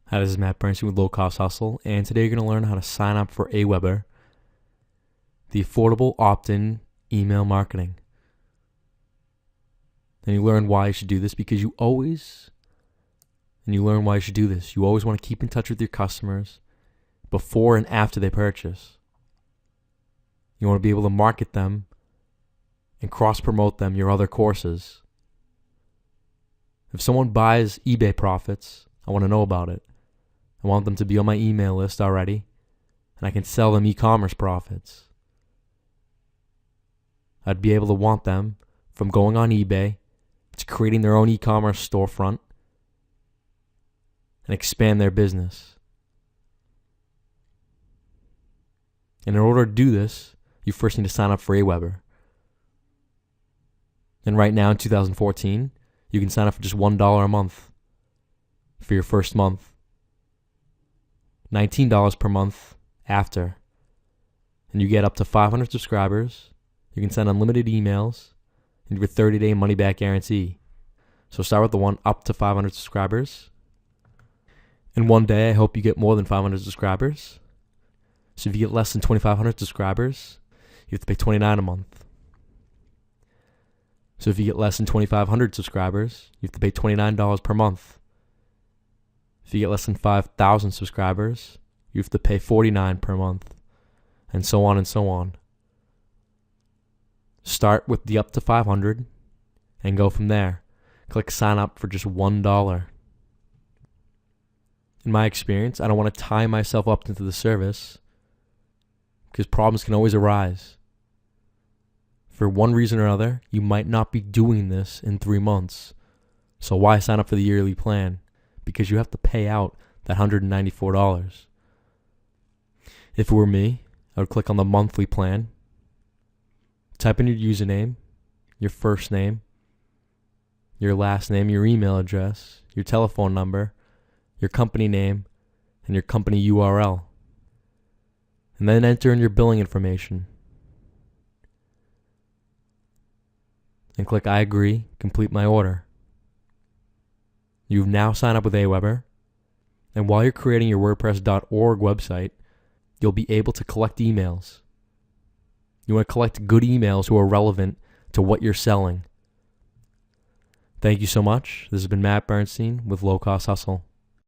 Hi, this is Matt Bernstein with Low Cost Hustle, and today you're going to learn how to sign up for Aweber, the affordable opt-in email marketing. And you learn why you should do this because you always want to keep in touch with your customers before and after they purchase. You want to be able to market them and cross-promote them your other courses. If someone buys eBay profits, I want to know about it. I want them to be on my email list already, and I can sell them e-commerce profits. I'd be able to want them from going on eBay to creating their own e-commerce storefront and expand their business. And in order to do this, you first need to sign up for Aweber. And right now in 2014, you can sign up for just $1 a month for your first month. $19 per month after. And you get up to 500 subscribers. You can send unlimited emails and your 30-day money-back guarantee. So start with the one up to 500 subscribers. And one day I hope you get more than 500 subscribers. So if you get less than 2,500 subscribers, you have to pay $29 a month. So if you get less than 2,500 subscribers, you have to pay $29 per month. If you get less than 5,000 subscribers, you have to pay $49 per month, and so on and so on. Start with the up to 500 and go from there. Click sign up for just $1. In my experience, I don't want to tie myself up into the service because problems can always arise. For one reason or other, you might not be doing this in 3 months. So why sign up for the yearly plan? Because you have to pay out that $194. If it were me, I would click on the monthly plan, type in your username, your first name, your last name, your email address, your telephone number, your company name, and your company URL. And then enter in your billing information. And click I agree, complete my order. You've now signed up with Aweber, and while you're creating your WordPress.org website, you'll be able to collect emails. You want to collect good emails who are relevant to what you're selling. Thank you so much. This has been Matt Bernstein with Low Cost Hustle.